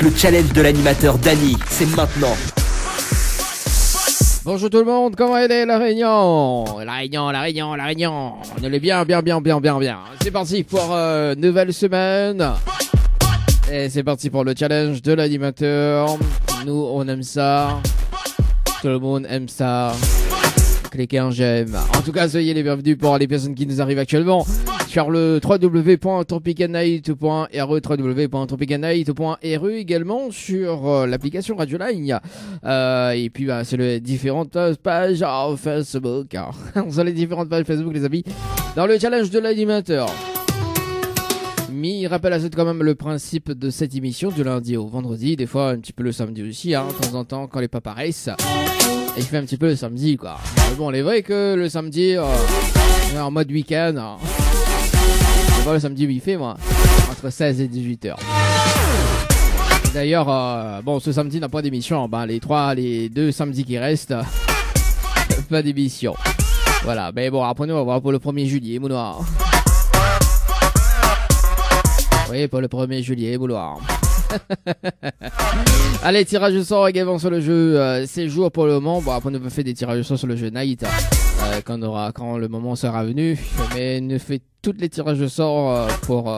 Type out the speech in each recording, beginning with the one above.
Le challenge de l'animateur Dany, c'est maintenant. Bonjour tout le monde, comment est la Réunion? La Réunion. On est bien. C'est parti pour nouvelle semaine. Et c'est parti pour le challenge de l'animateur. Nous, on aime ça. Tout le monde aime ça. Cliquez un j'aime. En tout cas, soyez les bienvenus pour les personnes qui nous arrivent actuellement sur le www.tropicanight.re, www.tropicanight.re, également sur l'application Radio Line. Et puis, c'est les différentes pages Facebook. Sur les différentes pages Facebook, les amis, dans le challenge de l'animateur. Mi rappelle à quand même le principe de cette émission du lundi au vendredi, des fois un petit peu le samedi aussi, de temps en temps quand les pas paraissent. Et je fais un petit peu le samedi, quoi. Mais bon, il est vrai que le samedi, en mode week-end, c'est pas le samedi où il fait, moi, entre 16 et 18h. D'ailleurs, ce samedi n'a pas d'émission. Les deux samedis qui restent, pas d'émission. Voilà, mais bon, après nous, on va voir pour le 1er juillet, mounoir. Oui, pour le 1er juillet, mounoir. Allez, tirage au sort également sur le jeu séjour pour le moment. Bon, après on a fait des tirages au sort sur le jeu Night quand le moment sera venu. Mais ne fait toutes les tirages au sort pour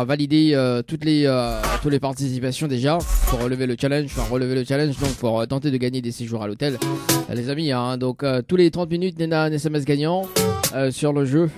valider toutes les participations déjà, pour relever le challenge, donc pour tenter de gagner des séjours à l'hôtel, les amis. Donc tous les 30 minutes, il y a un SMS gagnant sur le jeu.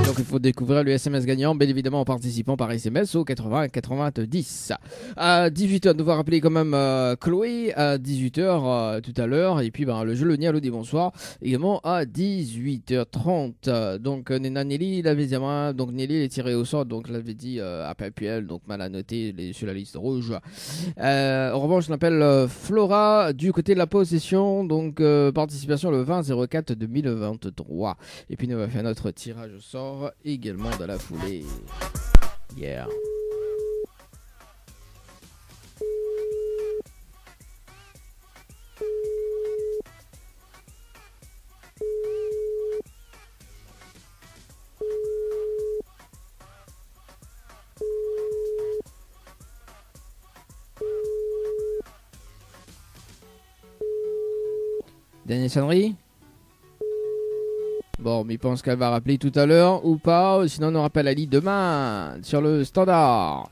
Donc il faut découvrir le SMS gagnant, bien évidemment en participant par SMS au 80 90. À 18h, nous va rappeler quand même Chloé à 18h tout à l'heure. Et puis le jeu Le Nia, le bonsoir, également à 18h30. Donc Nena Nelly, la deuxième, donc Nelly est tirée au sort, donc je l'avais dit à Papuel, donc mal à noter sur la liste rouge. En revanche, je l'appelle Flora du côté de la possession, donc participation le 20-04 2023. Et puis nous va faire notre tirage au sort également dans la foulée. Yeah. Daniel Sanry. Bon, mais il pense qu'elle va rappeler tout à l'heure ou pas. Sinon, on rappelle Ali demain sur le standard.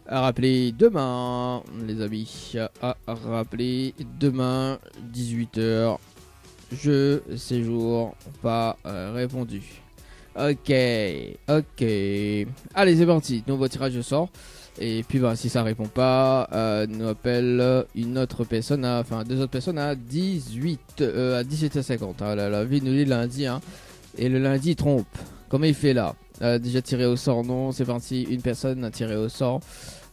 À rappeler demain, les amis. À rappeler demain, 18h. Jeu, séjour, pas répondu. Ok. Allez, c'est parti. Nouveau tirage sort. Et puis, si ça répond pas, nous appelle une autre personne, deux autres personnes à 17h50. La vie nous dit lundi, Et le lundi, il trompe. Comment il fait là? Déjà tiré au sort, non. C'est parti, une personne a tiré au sort.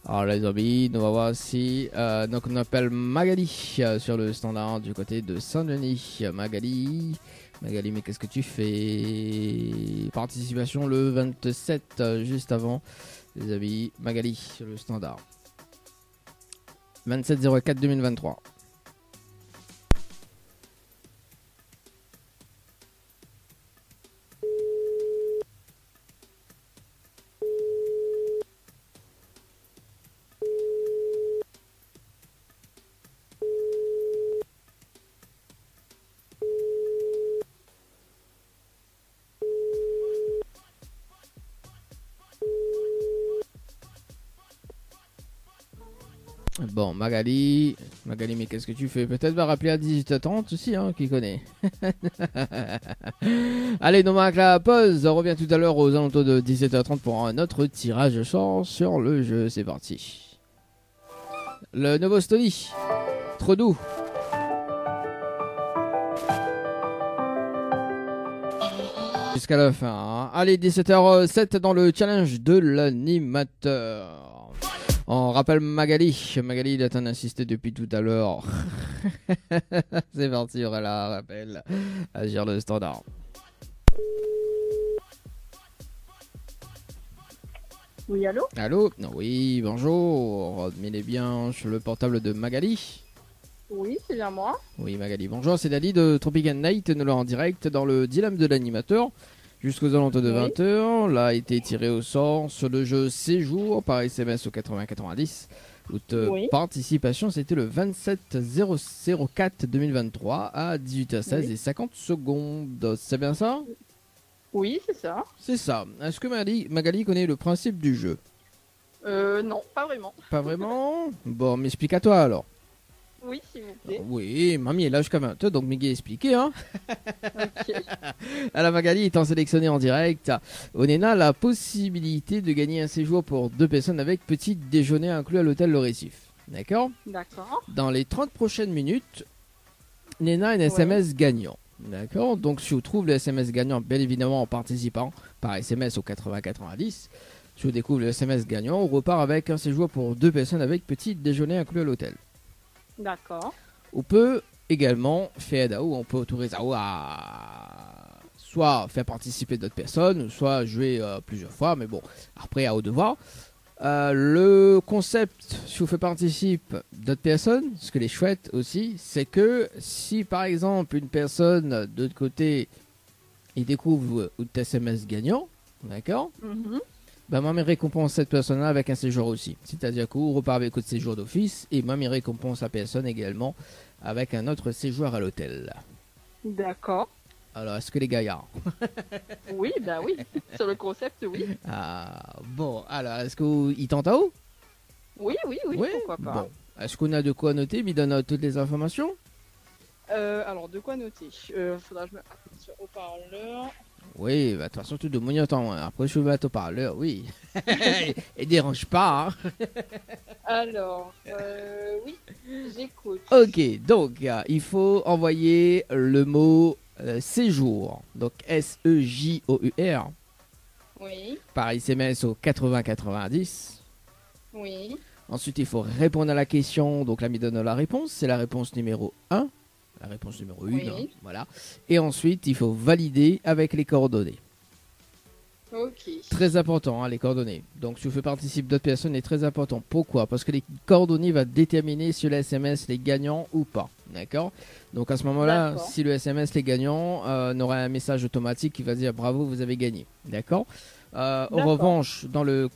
Alors les amis, nous va voir si... donc on appelle Magali sur le standard du côté de Saint-Denis. Magali, mais qu'est-ce que tu fais? Participation le 27, juste avant. Les amis, Magali sur le standard. 27-04 2023. Bon, Magali, mais qu'est-ce que tu fais? Peut-être va rappeler à 18h30 aussi, qui connaît. Allez, on marque la pause. On revient tout à l'heure aux alentours de 17h30 pour un autre tirage au sort sur le jeu. C'est parti. Le nouveau Stony. Trop doux. Jusqu'à la fin. Allez, 17h07 dans le challenge de l'animateur. On rappelle Magali, il est en assisté depuis tout à l'heure. C'est parti, on la rappelle. Agir le standard. Oui, allô? Allô? Oui, bonjour. Admirez bien sur le portable de Magali. Oui, c'est bien moi. Oui, Magali, bonjour. C'est Dali de Tropical Night, nous l'avons en direct dans le dilemme de l'animateur. jusqu'aux alentours de Oui. 20h. Là, a été tiré au sort sur le jeu Séjour par SMS au 80-90. Toute Oui. participation, c'était le 27-004-2023 à 18h16 Oui. et 50 secondes. C'est bien ça? Oui, c'est ça. C'est ça. Est-ce que Magali connaît le principe du jeu? Non, pas vraiment. Pas vraiment? Bon, m'explique à toi alors. Oui, s'il vous plaît. Oui, mamie est là jusqu'à 20h, donc Miguel expliqué, hein. Ok. À la Magali étant sélectionnée en direct, Onena a la possibilité de gagner un séjour pour 2 personnes avec petit déjeuner inclus à l'hôtel Le Récif. D'accord? D'accord. Dans les 30 prochaines minutes, Nena a un SMS gagnant. D'accord? Donc si vous trouvez le SMS gagnant, bien évidemment en participant par SMS au 80-90, si vous découvrez le SMS gagnant, on repart avec un séjour pour 2 personnes avec petit déjeuner inclus à l'hôtel. D'accord. On peut également faire d'AO, on peut autoriser AO à soit faire participer d'autres personnes, soit jouer plusieurs fois, mais bon, après à haut devoir. Le concept, si vous faites participer d'autres personnes, ce que les chouettes aussi, c'est que si par exemple une personne de l'autre côté il découvre un SMS gagnant, d'accord, Mhm. bah, moi, je récompense cette personne-là avec un séjour aussi. C'est-à-dire qu'on repart avec un séjour d'office et moi, je récompense la personne également avec un autre séjour à l'hôtel. D'accord. Alors, est-ce que les gaillards? Oui, bah oui. Sur le concept, oui. Ah, bon, alors, est-ce qu'ils tentent à haut? Oui, oui, oui, Ouais. pourquoi pas. Bon, est-ce qu'on a de quoi noter? Il donne toutes les informations? Alors, de quoi noter? Faudra que je me mette sur haut-parleur. Oui, bah, de toute façon, tout de mon temps. Hein. Après, je vais mettre au parleur, oui. Et dérange pas, hein. Alors, oui, j'écoute. Ok, donc il faut envoyer le mot séjour, donc S-E-J-O-U-R, Oui, par SMS au 80-90. oui, Ensuite, il faut répondre à la question, donc là, il donne la réponse, c'est la réponse numéro 1, la réponse numéro 1, Oui. hein, voilà. Et ensuite, il faut valider avec les coordonnées. ok. Très important, hein, les coordonnées. Donc, si vous faites participer d'autres personnes, c'est très important. Pourquoi? Parce que les coordonnées vont déterminer si le SMS est gagnant ou pas. D'accord? Donc, à ce moment-là, D'accord. si le SMS est gagnant, on aura un message automatique qui va dire bravo, vous avez gagné. D'accord? En D'accord. revanche, dans le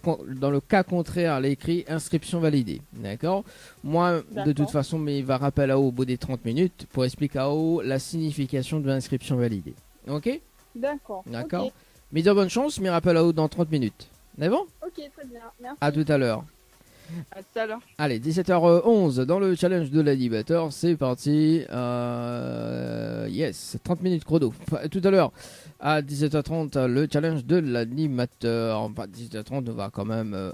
cas contraire, l'écrit inscription validée. D'accord? Moi, de D'accord. toute façon, mais il va rappeler à haut au bout des 30 minutes pour expliquer à haut la signification de l'inscription validée. Ok? D'accord. D'accord. Ok, Mais dire bonne chance, mais rappelle à haut dans 30 minutes. D'accord? ok, très bien. Merci. À tout à l'heure. À tout à l'heure. Allez, 17h11 dans le challenge de l'animateur, c'est parti. Yes, 30 minutes chrono. Enfin, tout à l'heure, à 17h30, le challenge de l'animateur. Pas 17h30, on va quand même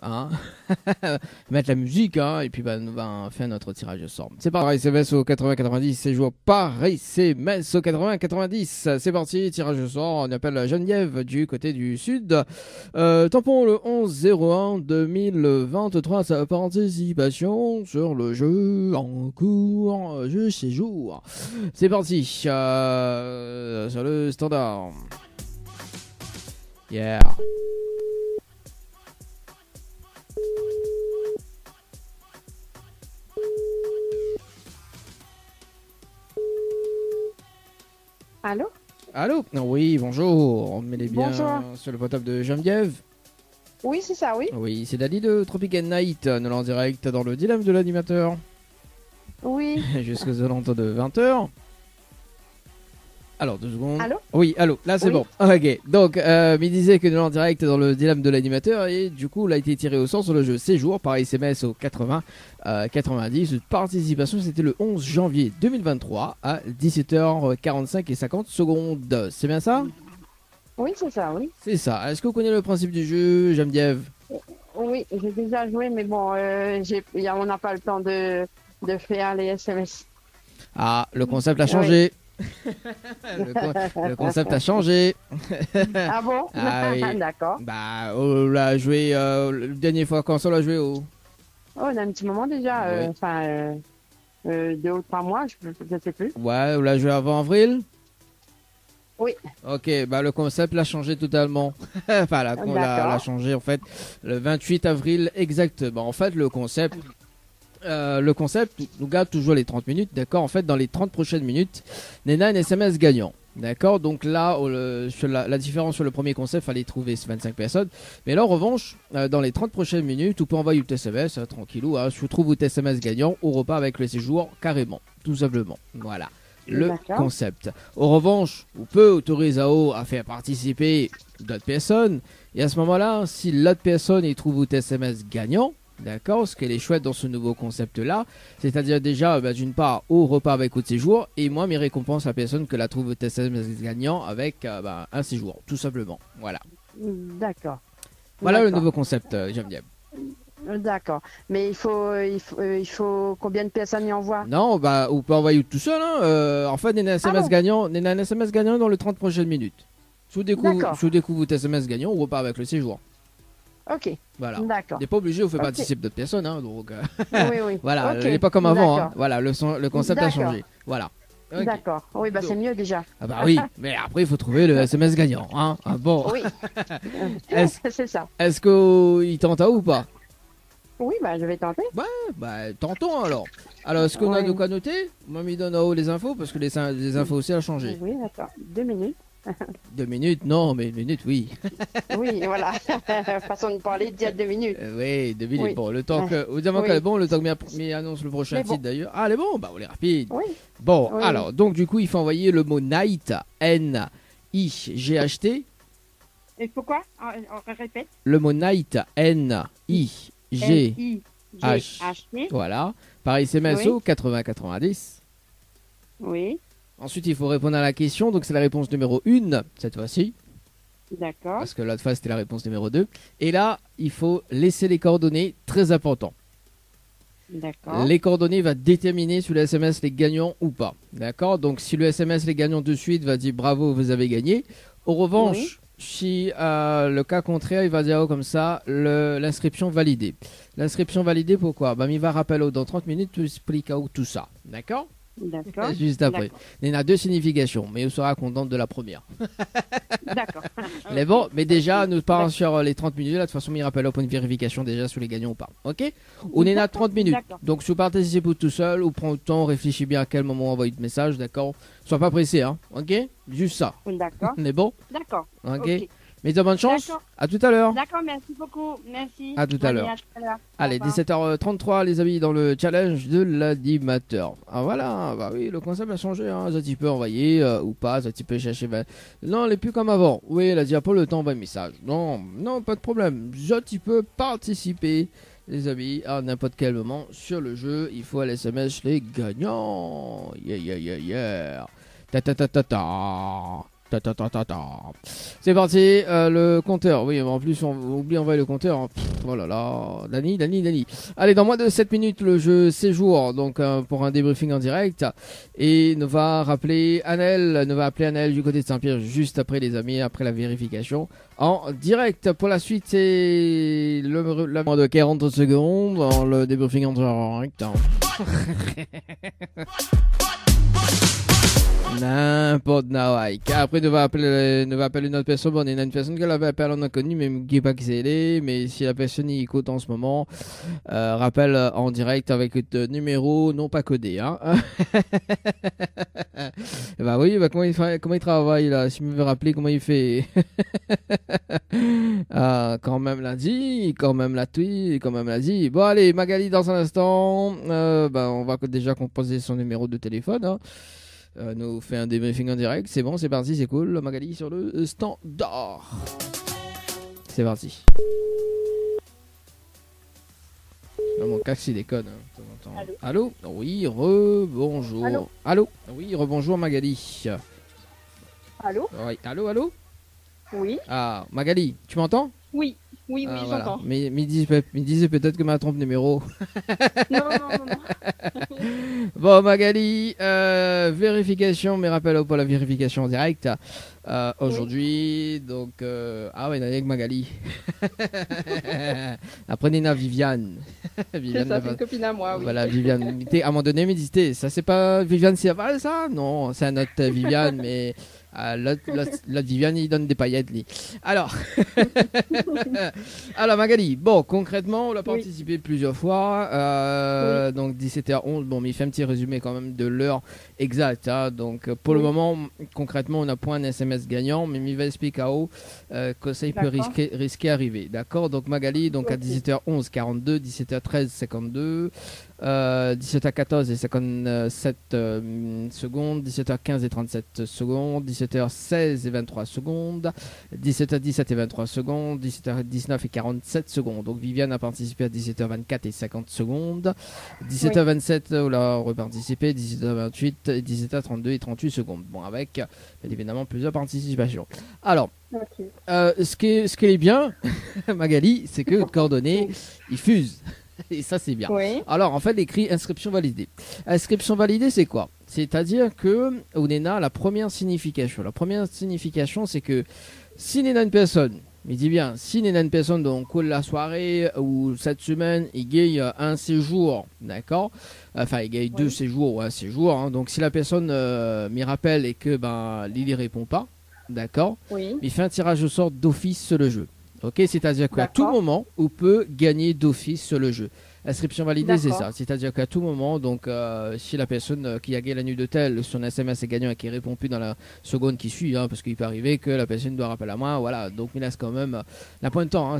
mettre la musique, hein, et puis bah, on va faire notre tirage au sort. C'est parti, SMS au 80-90, c'est joué par SMS au 80-90. C'est parti, tirage au sort. On appelle Geneviève du côté du sud. Tampon le 11-01 2023, sa participation sur le jeu en cours, jeu séjour. C'est parti, sur le standard. Yeah. Allô? Allô? Oui, bonjour. On met les biens Bonjour. sur le portable de Geneviève. Oui, c'est ça, oui. Oui, c'est Dali de Tropic and Night, nous en direct dans le dilemme de l'animateur. Oui. Jusqu'aux alentours de 20h. Alors, 2 secondes. Allô? Oui, allô, là c'est Oui. bon. Ok, donc, il disait que nous en direct dans le dilemme de l'animateur et du coup, il a été tiré au sort sur le jeu Séjour par SMS au 80-90. Participation, c'était le 11 janvier 2023 à 17h45 et 50 secondes. C'est bien ça? Oui, c'est ça, oui. C'est ça. Est-ce que vous connaissez le principe du jeu, Geneviève? Oui, j'ai déjà joué, mais bon, on n'a pas le temps de faire les SMS. Ah, le concept a changé. Le concept a changé. Ah bon? Ah oui. D'accord. Bah, on l'a joué la dernière fois quand on l'a joué au. Oh, on a un petit moment déjà, Oui. enfin, 2 ou 3 mois, je ne sais plus. Ouais, on l'a joué avant avril. Oui. Ok, bah le concept l'a changé totalement. Enfin, l'a D'accord. changé en fait le 28 avril exactement. En fait, le concept nous garde toujours les 30 minutes, d'accord. En fait, dans les 30 prochaines minutes, Nena a un SMS gagnant. D'accord, donc là, sur la différence sur le premier concept, fallait trouver 25 personnes. Mais là, en revanche, dans les 30 prochaines minutes, vous pouvez envoyer votre SMS, tranquillou, hein, je trouve votre SMS gagnant au repas avec le séjour, carrément, tout simplement. Voilà, le concept. En revanche, vous pouvez autoriser AO à faire participer d'autres personnes. Et à ce moment-là, si l'autre personne il trouve votre SMS gagnant, d'accord, ce qui est chouette dans ce nouveau concept-là, c'est-à-dire déjà, d'une part, au repas avec votre séjour, et moi, mes récompenses à la personne que la trouve votre SMS gagnant avec un séjour, tout simplement. Voilà. D'accord. Voilà le nouveau concept, j'aime bien. D'accord. Mais il faut combien de personnes y envoient? Non, vous pouvez envoyer tout seul. Hein. En fait, il y a un SMS gagnant, dans les 30 prochaines minutes. Je vous découvre votre SMS gagnant au repas avec le séjour. Ok. Voilà. D'accord. Il n'est pas obligé, vous faites participer d'autres personnes. Hein, donc, oui. Voilà, Okay. il n'est pas comme avant. Hein. Voilà, le concept a changé. Voilà. Okay. D'accord. Oui, c'est mieux déjà. Ah bah oui, mais après il faut trouver le SMS gagnant. Hein. Ah bon. Oui. C'est ça. Est-ce qu'il tente ou pas? Oui, je vais tenter. Tentons alors. Alors, est-ce qu'on a de quoi noter? Moi, me donne en haut les infos parce que les infos aussi ont changé. Oui, attends. 2 minutes. 2 minutes? Non, mais 1 minute, oui. Oui, voilà. Façon de parler, dire 2 minutes. Oui, 2 minutes. Oui. Bon, le temps que. Vous dites qu'elle est bon, le temps que m'y annonce le prochain titre d'ailleurs. Ah, elle est bon? On est rapide. Oui. Bon, alors, donc du coup, il faut envoyer le mot night, N-I-G-H-T. Et pourquoi? On répète. Le mot night, N-I-G-H-T. Voilà. Par SMS au 80-90. Oui. Ensuite, il faut répondre à la question. Donc, c'est la réponse numéro 1, cette fois-ci. D'accord. Parce que l'autre fois, c'était la réponse numéro 2. Et là, il faut laisser les coordonnées, très important. D'accord. Les coordonnées vont déterminer si le SMS les gagnant ou pas. D'accord. Donc, si le SMS les gagnant de suite va dire bravo, vous avez gagné. En revanche, si le cas contraire, il va dire comme ça, l'inscription validée. L'inscription validée, pourquoi? Il va rappeler dans 30 minutes, tu expliques tout ça. D'accord. D'accord. Juste après. Il y en a 2 significations, mais on sera contente de la première. D'accord. Mais bon, mais déjà, nous partons sur les 30 minutes. Là, de toute façon, il rappelle au point de vérification déjà sur les gagnants ou pas. Ok? On est à 30 minutes. Donc, si vous participez pour tout seul, ou prend le temps, réfléchissez bien à quel moment envoyer le message, d'accord? Sois pas pressé, hein? Ok? Juste ça. D'accord. On est bon? D'accord. Ok. Mais de bonne chance. À tout à l'heure. D'accord, merci beaucoup. Merci. À tout à l'heure. Allez, 17h33, les amis, dans le challenge de l'animateur. Ah voilà, oui, le concept a changé. Hein. Tu peux envoyer ou pas, tu peux chercher. Non, elle n'est plus comme avant. Oui, elle a dit pas le temps, envoie un message. Non, pas de problème. Tu peux participer, les amis, à n'importe quel moment sur le jeu. Il faut à l'SMS les gagnants. Yeah. Ta. C'est parti, le compteur. Oui, en plus, on oublie d'envoyer le compteur. Hein. Oh là là, Dani. Allez, dans moins de 7 minutes, le jeu séjour. Donc, pour un débriefing en direct. Et nous va appeler Annelle du côté de Saint-Pierre juste après, les amis, après la vérification en direct. Pour la suite, c'est le moins de 40 secondes. Dans le débriefing en direct. N'importe Nawai. Après, nous va appeler une autre personne. Bon, il y a une personne qui l'avait appelé en inconnu, mais qui n'est pas qui c'est. Mais si la personne y écoute en ce moment, rappelle en direct avec le numéro non pas codé. Hein. Oui, comment il travaille là? Si me veut rappeler comment il fait. Quand même l'a dit, quand même l'a tweet, quand même l'a dit. Bon, allez, Magali, dans un instant, on va déjà composer son numéro de téléphone. Hein. Nous fait un débriefing en direct, c'est bon, c'est parti, c'est cool. Magali sur le standard. C'est parti. Mon casque il déconne. Hein, allô? Oui, rebonjour. Allô? Oui, rebonjour Magali. Allô? Oui, allô? Oui. Ah, Magali, tu m'entends? Oui, voilà. J'entends. Mais il disait peut-être que ma trompe numéro. Non. Bon, Magali, vérification, mais rappel pour la vérification en direct. Aujourd'hui, donc... il y en a avec Magali. Après, Nina, Viviane. C'est ça, c'est une copine à moi, oui. Voilà, Viviane. À un moment donné, me disait, ça c'est pas Viviane Serval, ça? Non, c'est un autre Viviane, mais... La Viviane, il donne des paillettes, lui. Alors, alors Magali, bon, concrètement, on a participé plusieurs fois. Donc 17h11, bon, mais il fait un petit résumé quand même de l'heure exacte. Hein. Donc pour le moment, concrètement, on n'a point un SMS gagnant, mais il va expliquer à haut que ça il peut risquer arriver. D'accord. Donc Magali, donc à 17h11, 42, 17h13, 52. 17h14 et 57 secondes, 17h15 et 37 secondes, 17h16 et 23 secondes, 17h17 et 23 secondes, 17h19 et 47 secondes. Donc Viviane a participé à 17h24 et 50 secondes, 17h27 on a reparticipé, 17h28 et 17h32 et 38 secondes. Bon, avec bien évidemment plusieurs participations. Alors, ce qui est bien, Magali, c'est que le coordonnées, il fuse. Et ça, c'est bien. Oui. Alors, en fait, écrit inscription validée. Inscription validée, c'est quoi? C'est-à-dire que, on est là, la première signification. La première signification, c'est que si on est une personne, il dit bien, si on est une personne dans le cours de la soirée ou cette semaine, il gagne un séjour, d'accord? Enfin, il gagne deux séjours ou un séjour. Hein. Donc, si la personne m'y rappelle et que il ne répond pas, d'accord? Il fait un tirage au sort d'office sur le jeu. Ok, c'est-à-dire qu'à tout moment, on peut gagner d'office sur le jeu. Inscription validée, c'est ça. C'est-à-dire qu'à tout moment, donc, si la personne qui a gagné la nuit d'hôtel, son SMS est gagnant et qui répond plus dans la seconde qui suit, hein, parce qu'il peut arriver que la personne doit rappeler à moi, voilà. Donc, il laisse quand même la pointe de temps. Hein,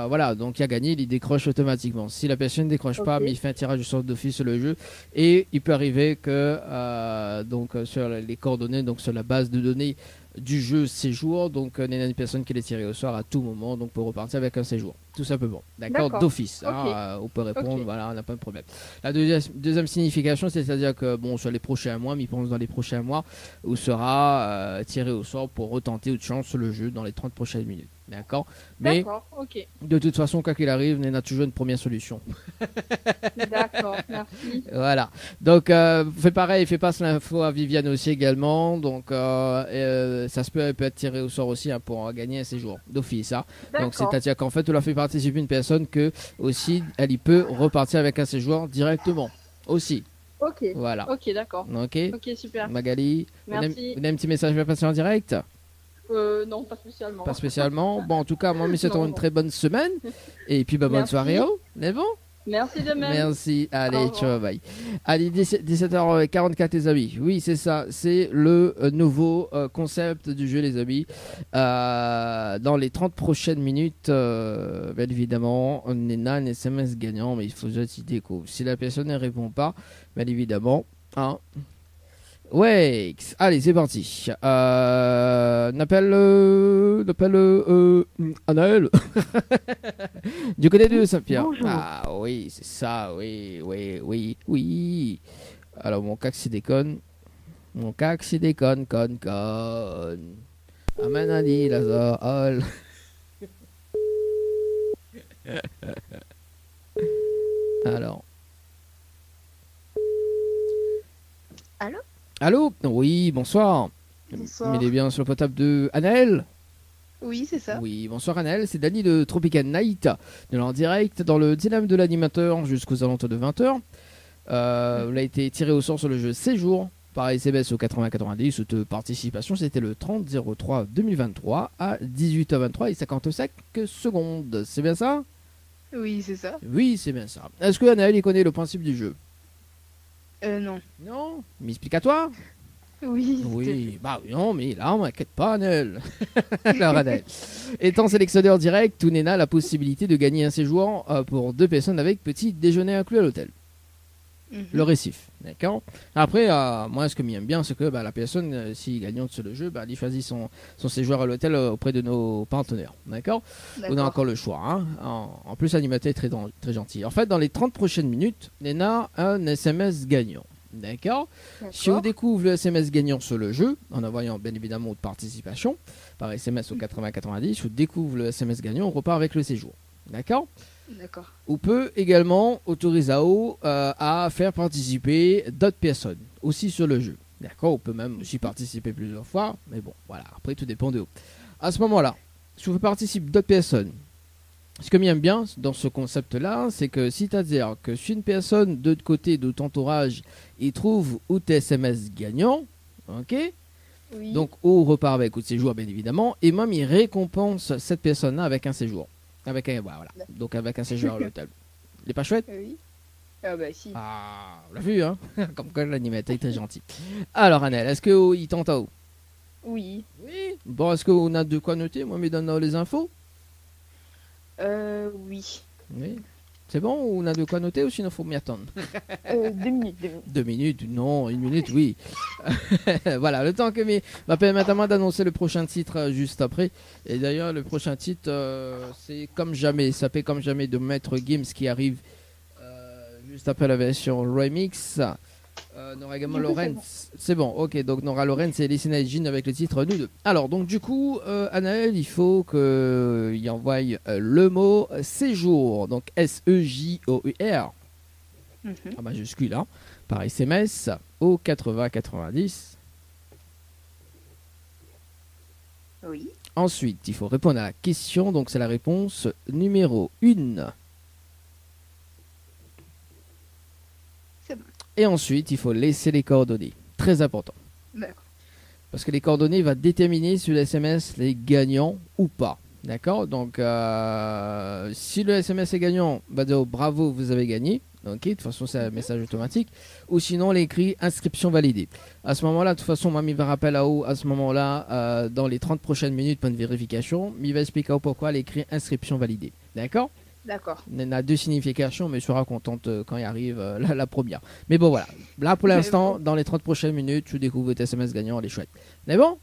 voilà, donc il a gagné, il décroche automatiquement. Si la personne ne décroche pas, mais il fait un tirage de sort d'office sur le jeu, et il peut arriver que donc sur les coordonnées, donc sur la base de données du jeu séjour, donc il y a une personne qui est tirée au sort à tout moment, donc pour repartir avec un séjour, tout simplement, d'accord, d'office, hein, on peut répondre, voilà, on n'a pas de problème. La deuxième signification, c'est-à-dire que bon, sur les prochains mois, mais il pense dans les prochains mois, on sera tiré au sort pour retenter autre chance sur le jeu dans les 30 prochaines minutes. D'accord. Mais de toute façon, quoi qu'il arrive, on a toujours une première solution. D'accord, merci. Voilà. Donc, fais pareil, fais passer l'info à Viviane aussi également. Donc, ça peut être tiré au sort aussi hein, pour gagner un séjour d'office. Hein. Donc, c'est-à-dire qu'en fait, on a fait participer une personne que aussi, elle y peut repartir avec un séjour directement. Aussi. Ok. Voilà. Ok, d'accord. Ok, super. Magali, merci. Vous avez un petit message à passer en direct? Non, pas spécialement. Pas spécialement. Bon, en tout cas, moi, je souhaite une très bonne semaine. Et puis, bonne soirée. C'est bon? Merci de même. Merci. Allez, ciao, bye. Allez, 17h44, les amis. Oui, c'est ça. C'est le nouveau concept du jeu, les amis. Dans les 30 prochaines minutes, bien évidemment, on est un SMS gagnant, mais il faut juste y découvrir. Si la personne ne répond pas, bien évidemment, hein. Ouais, allez, c'est parti. On appelle Anaël du côté de Saint-Pierre. Bonjour. Ah oui, c'est ça, oui. Alors, mon cac, c'est déconne. Conne. Amen, Ali, Lazare, Alors. Allô? Oui, bonsoir. Bonsoir. Il est bien sur le potable de Anaël? Oui, c'est ça. Oui, bonsoir Anaël, c'est Dany de Tropical Night. Nous sommes en direct dans le dyname de l'animateur jusqu'aux alentours de 20h. On a été tiré au sort sur le jeu Séjour par SMS au 80-90. Cette participation, c'était le 30-03-2023 à 18h23 et 55 secondes. C'est bien ça? Oui, c'est ça. Oui, c'est bien ça. Est-ce que Anaël il connaît le principe du jeu? Non. Non? Mais explique-toi. Oui. Oui, bah non, mais là, on m'inquiète pas, Anel. Alors, Anel, étant sélectionneur direct, Tounena a la possibilité de gagner un séjour pour 2 personnes avec petit déjeuner inclus à l'hôtel. Le récif, d'accord. Après, moi, ce que j'aime bien, c'est que la personne, si gagnante sur le jeu, elle choisit son séjour à l'hôtel auprès de nos partenaires, d'accord. On a encore le choix. Hein. En plus, l'animateur est très, très gentil. En fait, dans les 30 prochaines minutes, on a un SMS gagnant. D'accord. Si on découvre le SMS gagnant sur le jeu, en envoyant bien évidemment de participation par SMS au 80-90, on découvre le SMS gagnant, on repart avec le séjour. D'accord. On peut également autoriser à faire participer d'autres personnes aussi sur le jeu. D'accord. On peut même aussi participer plusieurs fois, mais bon, voilà. Après, tout dépend de vous. À ce moment-là, si on fait participer d'autres personnes, ce que j'aime bien dans ce concept-là, c'est que c'est-à-dire que si une personne de l'autre côté de ton entourage, il trouve ou tes SMS gagnant, ok, Oui. Donc, ou repart avec un séjour, bien évidemment. Et même, il récompense cette personne-là avec un séjour. Avec un, voilà. Donc, avec un séjour à l'hôtel. Il est pas chouette? Oui. Ah bah si. Ah, on l'a vu, hein. Comme quoi, l'animateur est très gentil. Alors, Annelle, est-ce qu'il tente à où? Oui. Oui. Bon, est-ce qu'on a de quoi noter? Moi, me donne les infos. Oui. Oui. C'est bon, ou on a de quoi noter ou sinon faut m'y attendre? 2 minutes, 2 minutes. 2 minutes, non, 1 minute, oui. Voilà, le temps que va permettre à moi d'annoncer le prochain titre juste après. Et d'ailleurs, le prochain titre, c'est Comme Jamais. Ça fait Comme Jamais de Maître Gims qui arrive juste après la version remix. On aura également Lorenz. C'est bon, ok. Donc on aura Lorenz et Lissina et Jean avec le titre Nous deux. Alors, donc du coup, Anaël, il faut qu'il envoie le mot séjour. Donc S-E-J-O-U-R. En majuscule, hein, par SMS au 8090. Oui. Ensuite, il faut répondre à la question. Donc c'est la réponse numéro 1. C'est bon. Et ensuite, il faut laisser les coordonnées. Très important. D'accord. Parce que les coordonnées vont déterminer sur le SMS les gagnants ou pas. D'accord? Donc, si le SMS est gagnant, va dire bravo, vous avez gagné. Ok, de toute façon, c'est un message automatique. Ou sinon, l'écrit inscription validée. À ce moment-là, de toute façon, moi, il va rappeler là-haut, à ce moment-là, dans les 30 prochaines minutes, point de vérification, il va expliquer pourquoi l'écrit inscription validée. D'accord? D'accord. Il y a 2 significations, mais je serai contente quand il arrive la première. Mais bon, voilà. Là, pour l'instant, dans les 30 prochaines minutes, je découvre votre SMS gagnant, elle est chouette. Mais bon?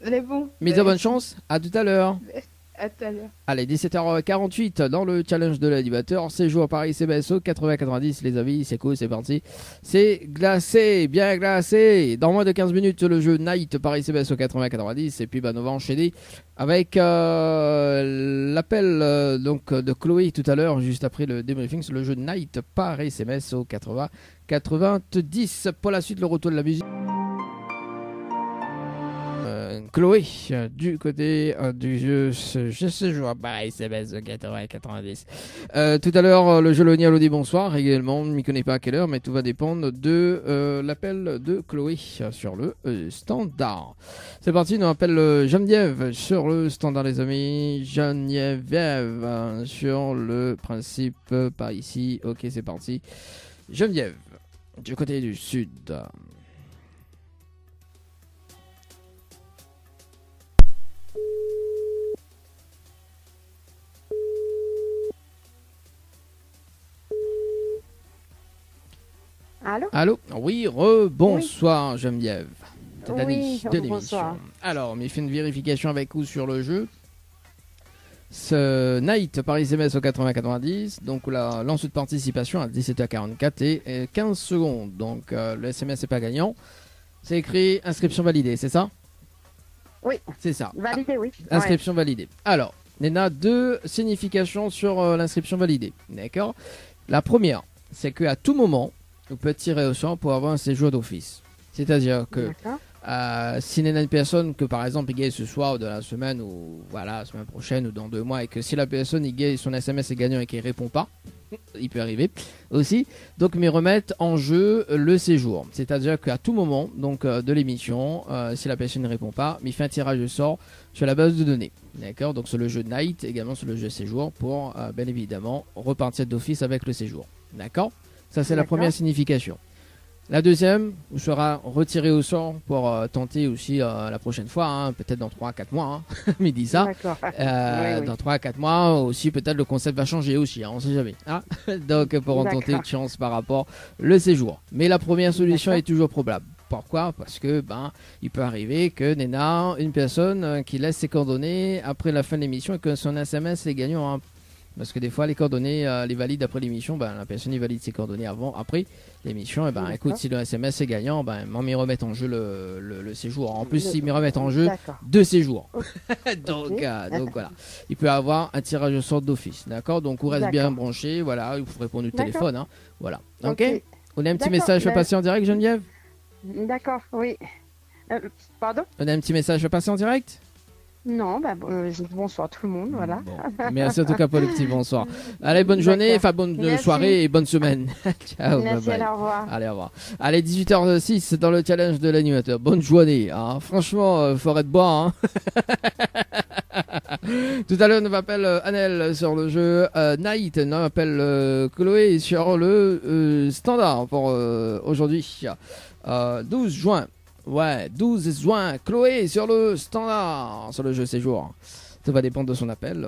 C'est bon. Mais bonne chance, à tout à l'heure. À tout à l'heure. Allez, 17h48 dans le challenge de l'animateur. Séjour Paris CBSO 80-90, les amis, c'est cool, c'est parti. C'est glacé, bien glacé. Dans moins de 15 minutes, le jeu Night Paris CBSO 80-90. Et puis, on va enchaîner avec l'appel donc de Chloé tout à l'heure, juste après le débriefing sur le jeu Night Paris CBSO 80-90. Pour la suite, le retour de la musique. Chloé, du côté du jeu, je sais jouer pareil, c'est base 80-90. Tout à l'heure, le jeu Loni a dit bonsoir également, je ne m'y connais pas à quelle heure, mais tout va dépendre de l'appel de Chloé sur le standard. C'est parti, on appelle Geneviève sur le standard, les amis. Geneviève sur le principe par ici. Ok, c'est parti. Geneviève, du côté du sud. Allô? Allô? Oui, bonsoir Geneviève. C'est Oui, Dani de l'émission. bonsoir. Alors, on fait une vérification avec vous sur le jeu. Ce Night Paris SMS au 80-90. Donc, la lance de participation à 17h44 et 15 secondes. Donc, le SMS n'est pas gagnant. C'est écrit inscription validée, c'est ça? Oui. C'est ça. Validé, oui. Inscription validée. Alors, il y a 2 significations sur l'inscription validée. D'accord? La première, c'est qu'à tout moment, vous pouvez tirer au sort pour avoir un séjour d'office. C'est-à-dire que s'il y a une personne que par exemple il gagne ce soir ou de la semaine ou voilà, la semaine prochaine ou dans 2 mois et que si la personne il gagne, son SMS est gagnant et qu'il répond pas, il peut arriver aussi, donc mais remettre en jeu le séjour. C'est-à-dire qu'à tout moment donc de l'émission, si la personne ne répond pas, il fait un tirage au sort sur la base de données. D'accord? Donc sur le jeu Night, également sur le jeu séjour pour bien évidemment repartir d'office avec le séjour. D'accord? Ça, c'est la première signification. La deuxième vous sera retiré au sort pour tenter aussi la prochaine fois, hein, peut-être dans 3 à 4 mois, hein, mais dit ça. Oui. Dans 3 à 4 mois aussi, peut-être le concept va changer aussi, hein, on sait jamais. Hein. Donc, pour en tenter une chance par rapport au séjour. Mais la première solution est toujours probable. Pourquoi? Parce que il peut arriver que Nena, une personne qui laisse ses coordonnées après la fin de l'émission et que son SMS est gagnant. Hein. Parce que des fois, les coordonnées, les valides après l'émission, la personne y valide ses coordonnées après l'émission. Et écoute, si le SMS est gagnant, m'y remettre en jeu le séjour. En plus, s'ils m'y remettent en jeu 2 séjours. donc voilà. Il peut avoir un tirage au sort d'office. D'accord? Donc, on reste bien branché. Voilà, il faut répondre au téléphone. Hein. Voilà. Ok? On a un petit message à passer en direct, Geneviève? D'accord, oui. Pardon? On a un petit message à passer en direct? Non, bah, bonsoir tout le monde, voilà. Bon. Merci en tout cas pour le petit bonsoir. Allez, bonne journée, D'accord. enfin bonne Merci. soirée et bonne semaine. Ciao, Merci, bye bye. au revoir. Allez, au revoir. Allez, 18h06, c'est dans le challenge de l'animateur. Bonne journée. Hein. Franchement, forêt de bois. Hein. Tout à l'heure, on m'appelle Annelle sur le jeu. Night, on m'appelle Chloé sur le standard pour aujourd'hui. 12 juin. Ouais, 12 juin. Chloé sur le standard, sur le jeu séjour. Ça va dépendre de son appel.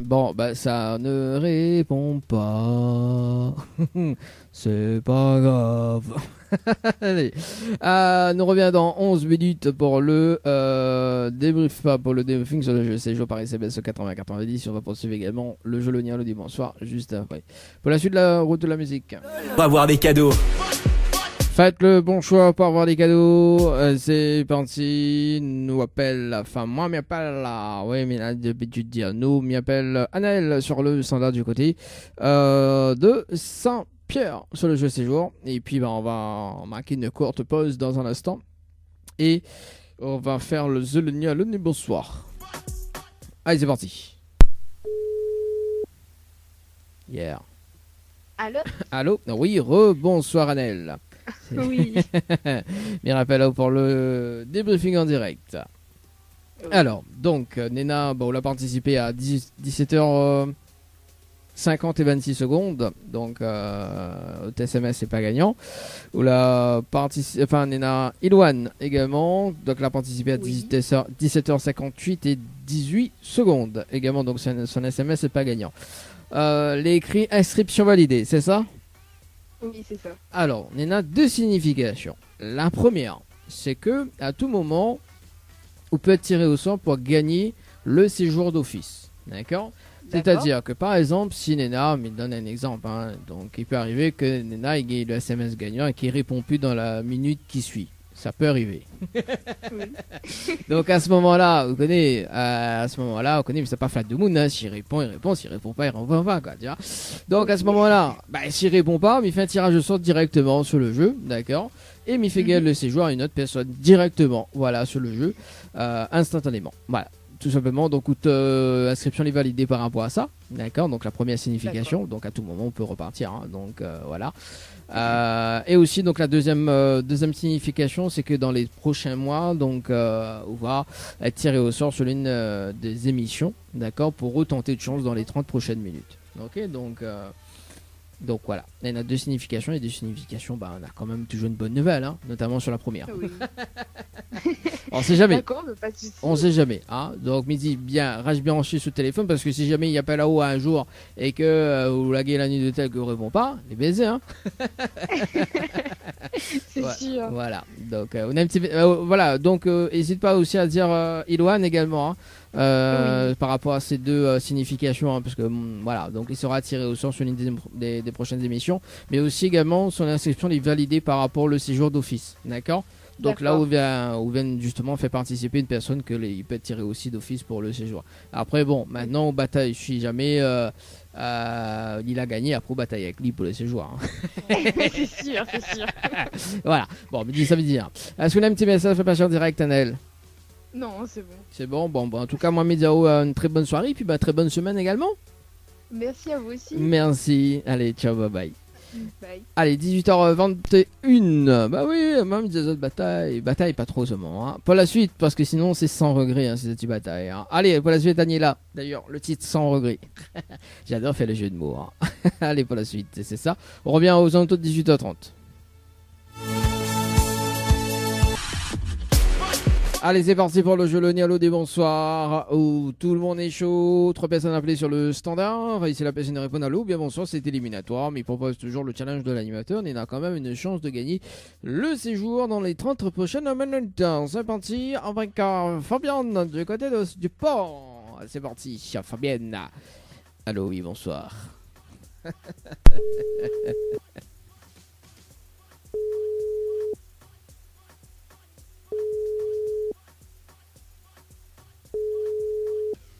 Bon, bah ça ne répond pas. C'est pas grave. Allez. Nous revient dans 11 minutes pour le débrief, pas pour le débriefing sur le jeu. C'est joué par SMS 80-90. On va poursuivre également le jeu le dimanche soir, juste après. Pour la suite de la route de la musique. Pour avoir des cadeaux. Faites le bon choix pour avoir des cadeaux. C'est parti. Nous appelle, enfin moi m'appelle là. Oui, mais là d'habitude dire nous m'appelle Anaël sur le standard du côté de Saint-Pierre sur le jeu séjour. Et puis on va marquer une courte pause dans un instant et on va faire le le bonsoir. Allez, c'est parti. Yeah. Allô? Allô. Oui, rebonsoir Anaël. Oui. Mirapello pour le débriefing en direct. Alors, donc, Nena, bon, on a participé à 17h50 et 26 secondes. Donc, au TSMS, c'est pas gagnant. On a participé, enfin, Nena Ilwan également. Donc, elle a participé à 17h58 et 18 secondes également. Donc, son SMS, c'est pas gagnant. Les écrits inscription validée, c'est ça? Oui, c'est ça. Alors, on a deux significations. La première, c'est que à tout moment, on peut être tiré au sort pour gagner le séjour d'office. D'accord? C'est-à-dire que par exemple, si Nena, mais donne un exemple, hein, donc il peut arriver que Nena il ait le SMS gagnant et qu'il répond plus dans la minute qui suit. Ça peut arriver. Donc à ce moment-là, vous connaissez, mais c'est pas flat de moon, hein. S'il répond, il répond. S'il répond pas, il répond pas, quoi, tu vois. Donc à ce moment-là, s'il répond pas, il fait un tirage au sort directement sur le jeu, d'accord. Et il fait gagner le séjour à une autre personne directement, voilà, sur le jeu, instantanément. Voilà. Tout simplement, donc inscription est validée par rapport à ça, d'accord. Donc la première signification, donc à tout moment on peut repartir, hein. Donc voilà. Et aussi donc la deuxième signification, c'est que dans les prochains mois, donc on va être tiré au sort sur l'une des émissions, d'accord, pour retenter de chance dans les 30 prochaines minutes. Ok, donc voilà, il y en a deux significations et deux significations, on a quand même toujours une bonne nouvelle, hein, notamment sur la première. Oui. On sait jamais. D'accord, mais pas de soucis. On sait jamais, hein. Donc midi bien, reste bien branché sur le téléphone parce que si jamais il appelle là-haut un jour et que vous laguez la nuit de tel que vous répond pas, les baisers, hein. C'est sûr. Voilà. Donc on a un petit voilà, donc n'hésite pas aussi à dire Ilwan également, hein, par rapport à ces deux significations, hein, parce que voilà, donc il sera tiré au sort sur l'une des prochaines émissions, mais aussi également son inscription est validée par rapport au séjour d'office, d'accord. Donc là où vient justement faire participer une personne que il peut être tiré aussi d'office pour le séjour. Après bon, maintenant au bataille, si jamais il a gagné, après au bataille avec lui pour le séjour, hein. C'est sûr, c'est sûr. Voilà, bon, midi ça veut dire. Est-ce qu'on a un petit message fait passer en direct, Annelle? Non, c'est bon. C'est bon, en tout cas moi Mediao, une très bonne soirée, puis très bonne semaine également. Merci à vous aussi. Merci, allez, ciao, bye bye. Bye. Allez, 18h21. Bah oui, même des autres batailles pas trop seulement, hein. Pour la suite, parce que sinon c'est sans regret, hein, ces petites batailles, hein. Allez, pour la suite, Daniela. D'ailleurs, le titre sans regret. J'adore faire le jeu de mots, hein. Allez, pour la suite, c'est ça. On revient aux alentours de 18h30. Allez, c'est parti pour le jeu Le Nialo des bonsoirs, où tout le monde est chaud. 3 personnes appelées sur le standard. Ici, la personne répond à l'eau. Bien bonsoir, c'est éliminatoire, mais il propose toujours le challenge de l'animateur. Il a quand même une chance de gagner le séjour dans les 30 prochaines minutes. C'est parti avec Fabian du côté du port. C'est parti, Fabienne. Allô, oui, bonsoir.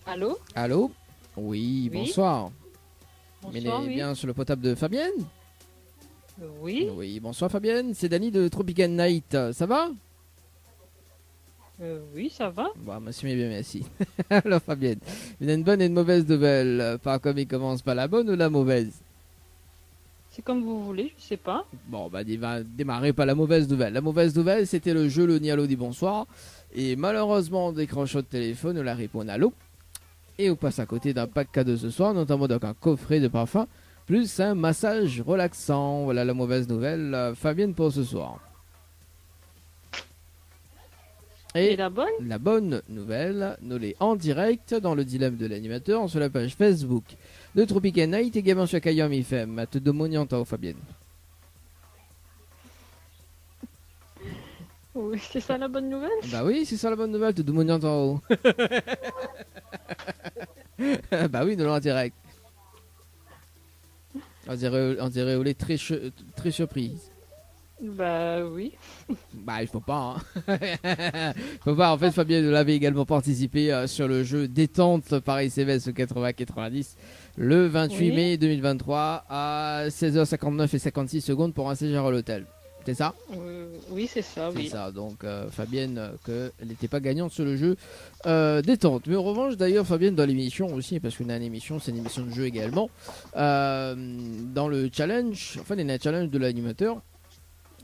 Allô? Allô? Oui, Oui. bonsoir. Mais Bonsoir, oui. bien sur le potable de Fabienne? Oui, Oui, bonsoir Fabienne, c'est Dany de Tropical Night. Ça va? oui, ça va. Bon, merci, mais bien, merci. Alors Fabienne, il y a une bonne et une mauvaise nouvelle. Par comme il commence, pas la bonne ou la mauvaise? C'est comme vous voulez, je sais pas. Bon, bah, il va démarrer par la mauvaise nouvelle. La mauvaise nouvelle, c'était le jeu Le Nialo dit bonsoir. Et malheureusement, on décroche votre téléphone, on la répond à l'eau. Et on passe à côté d'un pack cadeau ce soir, notamment donc un coffret de parfum, plus un massage relaxant. Voilà la mauvaise nouvelle, Fabienne, pour ce soir. Et Et la bonne? la bonne nouvelle, nous l'est en direct dans le dilemme de l'animateur sur la page Facebook de Tropical Night, également sur Kayam FM. Te demoniant, Fabienne. Oui, c'est ça la bonne nouvelle? Bah oui, c'est ça la bonne nouvelle, te demoniant en haut. Bah oui, nous l'avons en direct. On dirait Olé très surprise. Bah oui. Bah, il faut pas. Hein. Faut pas. En fait, Fabien l'avait également participé sur le jeu Détente par SMS 80-90 le 28 Oui. mai 2023 à 16h59 et 56 secondes pour un séjour à l'hôtel. C'est ça? Oui, c'est ça, C'est oui. ça. Donc, Fabienne, qu'elle n'était pas gagnante sur le jeu Détente. Mais en revanche, d'ailleurs, Fabienne, dans l'émission aussi, parce qu'on a une émission, c'est une émission de jeu également, dans le challenge, enfin, il y a un challenge de l'animateur.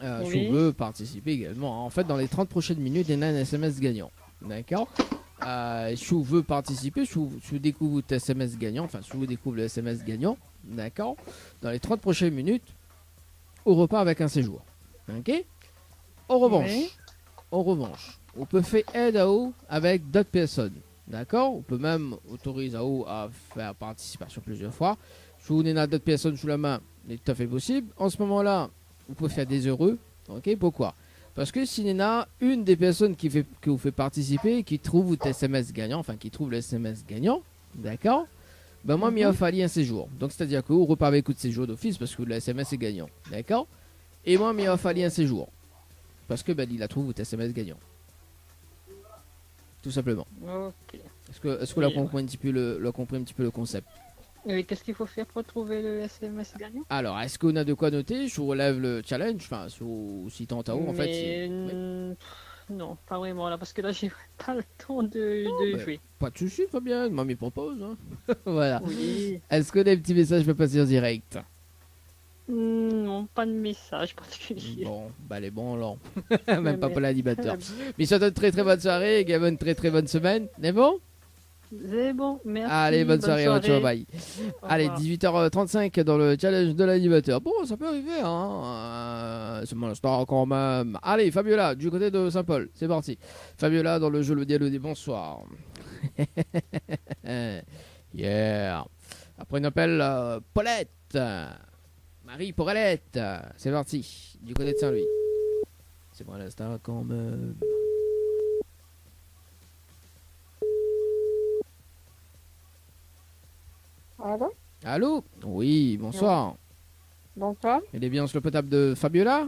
Si Oui. on veut participer également, hein. En fait, dans les 30 prochaines minutes, il y a un SMS gagnant. D'accord? Si vous voulez participer, si vous découvrez votre SMS gagnant, enfin, si vous découvrez le SMS gagnant, d'accord? Dans les 30 prochaines minutes, on repart avec un séjour. Ok? En revanche, Oui. on peut faire aide à eau avec d'autres personnes. D'accord? On peut même autoriser à eau à faire participation plusieurs fois. Si vous n'avez d'autres personnes sous la main, c'est tout à fait possible. En ce moment-là, vous pouvez faire des heureux. Ok? Pourquoi? Parce que s'il y en a une des personnes qui vous fait participer, qui trouve votre SMS gagnant, enfin qui trouve le SMS gagnant, d'accord? Ben moi, il m'a fallu un séjour. Donc c'est-à-dire que vous repart avec coup de séjour d'office parce que le SMS est gagnant. D'accord? Et moi, il m'a fallu un séjour. Parce que ben, il a trouvé votre SMS gagnant. Tout simplement. Ok. Est-ce que vous Oui, avez compris un petit peu le concept? Et qu'est-ce qu'il faut faire pour trouver le SMS gagnant? Alors, est-ce qu'on a de quoi noter? Je vous relève le challenge, enfin, si tant à haut, en fait. Mais, Oui. non, pas vraiment là, parce que là, j'ai pas le temps de bah, jouer. Pas de soucis, Fabien, mamie propose. Hein. Voilà. Oui. Est-ce que des petits messages peuvent passer en direct? Non, pas de message particulier. Bon, bah les bons, alors. Même pas mais- pour l'animateur. Mais ça donne une très très bonne soirée, également une très très bonne semaine. C'est bon? C'est bon, merci. Allez, bonne soirée, ciao, bye. Au Allez, revoir. 18h35 dans le challenge de l'animateur. Bon, ça peut arriver, hein. C'est mon instant quand même. Allez, Fabiola, du côté de Saint-Paul. C'est parti. Fabiola dans le jeu Le Dialogue des bonsoir. Yeah. Après, on appelle Paulette. Marie Paulette. C'est parti. Du côté de Saint-Louis. C'est mon instant quand même. Allô? Allô? Oui, bonsoir. Bonsoir. Elle est bien sur le potable de Fabiola?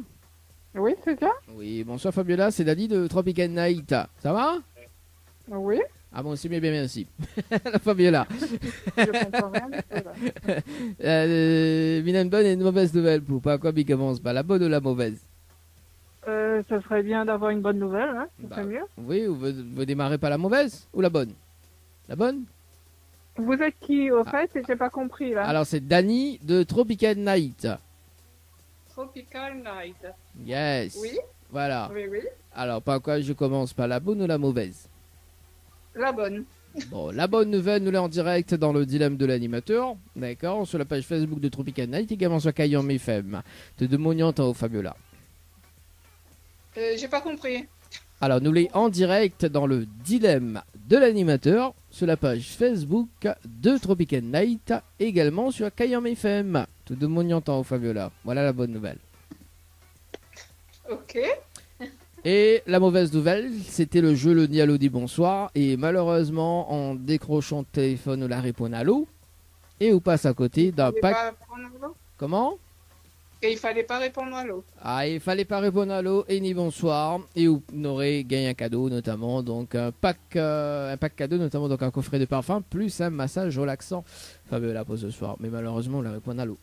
Oui, c'est ça? Oui, bonsoir Fabiola, c'est Dany de Tropical Night. Ça va? Oui. Ah bon, c'est bien, bien, merci. La Fabiola. Je comprends rien du tout, là. Une bonne et une mauvaise nouvelle pour pas quoi il commence pas. La bonne ou la mauvaise? Ça serait bien d'avoir une bonne nouvelle, hein? Ça Bah, serait mieux. Oui, vous démarrez par la mauvaise ou la bonne? La bonne? Vous êtes qui, au fait? J'ai pas compris, là. Alors c'est Dany de Tropical Night. Tropical Night. Yes. Oui, Voilà. oui, oui. Alors par quoi je commence? Par la bonne ou la mauvaise? La bonne. Bon, la bonne nouvelle, nous l'avons en direct dans le dilemme de l'animateur, d'accord, sur la page Facebook de Tropical Night, également sur Kayam FM, de Demoniante au Fabiola. J'ai pas compris. Alors, nous l'avons en direct dans le dilemme de l'animateur, sur la page Facebook de Tropical Night, également sur Kayam FM, de Demoniante au Fabiola. Voilà la bonne nouvelle. Ok. Et la mauvaise nouvelle, c'était le jeu Le Nialo dit bonsoir. Et malheureusement, en décrochant le téléphone ou la réponse à l'eau, et on passe à côté d'un fallait pack. pas répondre à l'eau. Comment? Et il fallait pas répondre à l'eau. Ah, il fallait pas répondre à l'eau et ni bonsoir. Et on aurait gagné un cadeau, notamment donc un pack cadeau, notamment donc un coffret de parfum plus un massage relaxant. Fabiola pour ce soir. Mais malheureusement, on l'a répondu à l'eau.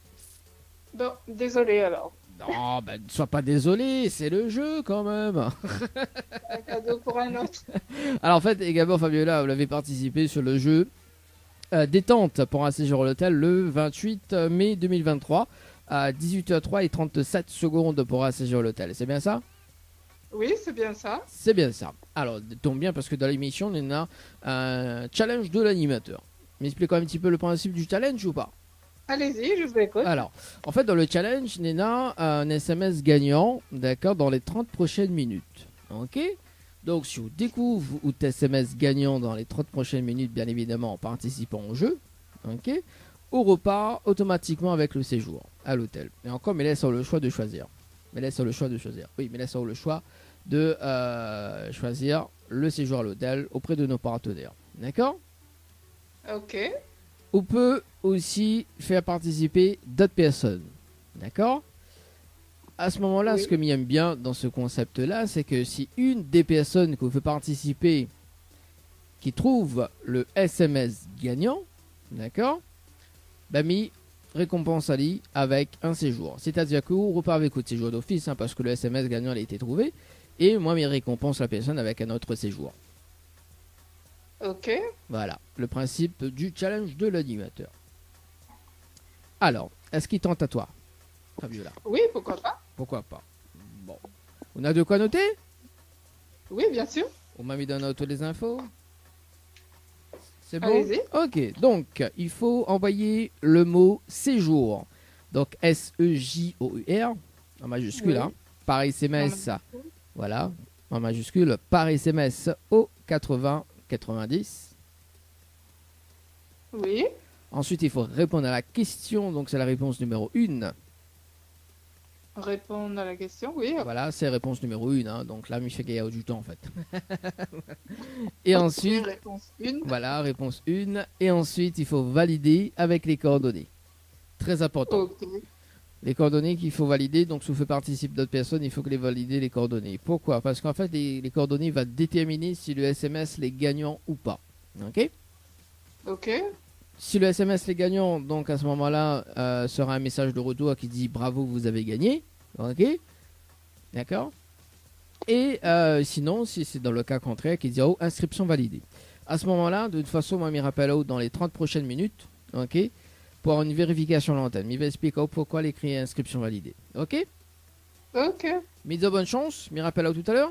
Bon, désolé alors. Non, ben ne sois pas désolé, c'est le jeu quand même. Un cadeau pour un autre. Alors en fait, également Fabiola, vous l'avez participé sur le jeu détente pour un séjour à l'hôtel le 28 mai 2023 à 18h03 et 37 secondes pour un séjour à l'hôtel. C'est bien ça? Oui, c'est bien ça. C'est bien ça. Alors, tombe bien parce que dans l'émission, on a un challenge de l'animateur. M'explique un petit peu le principe du challenge ou pas? Allez-y, je vous écoute. Alors, en fait, dans le challenge, Nena a un SMS gagnant, d'accord, dans les 30 prochaines minutes. Ok? Donc, si vous découvrez ou SMS gagnant dans les 30 prochaines minutes, bien évidemment, en participant au jeu, ok, on repart automatiquement avec le séjour à l'hôtel. Et encore, mais laisse sur le choix de choisir. Mais laisse sur le choix de choisir. Oui, mais laisse sur le choix de choisir le séjour à l'hôtel auprès de nos partenaires. D'accord? Ok. On peut aussi faire participer d'autres personnes. D'accord? À ce moment-là, Oui. ce que j'aime bien dans ce concept-là, c'est que si une des personnes que vous fait participer qui trouve le SMS gagnant, d'accord? Bah, mi récompense à lui avec un séjour. C'est-à-dire qu'on repart avec le séjour d'office, hein, parce que le SMS gagnant a été trouvé. Et moi, mi récompense la personne avec un autre séjour. Ok. Voilà, le principe du challenge de l'animateur. Alors, est-ce qu'il tente à toi, Fabiola? Oui, pourquoi pas? Pourquoi pas? Bon. On a de quoi noter? Oui, bien sûr. On m'a mis dans toutes les infos? C'est bon? Allez-y. Ok, donc il faut envoyer le mot séjour. Donc S-E-J-O-U-R, en majuscule, Oui. hein, par SMS. En Voilà, en majuscule, par SMS au 80 90. Oui. Ensuite, il faut répondre à la question, donc c'est la réponse numéro 1. Répondre à la question, oui. Voilà, c'est réponse numéro 1, hein, donc là, Michel Gaillard a du temps en fait. Et Ok, ensuite, réponse 1. voilà, réponse 1. Et ensuite, il faut valider avec les coordonnées. Très important. Ok. Les coordonnées qu'il faut valider, donc si vous faites participer d'autres personnes, il faut que les valider les coordonnées. Pourquoi? Parce qu'en fait, les coordonnées vont déterminer si le SMS est gagnant ou pas. Ok? Ok. Si le SMS est gagnant, donc à ce moment-là, sera un message de retour qui dit bravo, vous avez gagné. Ok? D'accord? Et sinon, si c'est dans le cas contraire, qui dit oh, inscription validée. À ce moment-là, de toute façon, moi, je me rappelle dans les 30 prochaines minutes, ok? Pour avoir une vérification à l'antenne. Il va expliquer pourquoi l'écrit inscription validée. Ok? Ok. Mise de bonne chance. Je me rappelle tout à l'heure.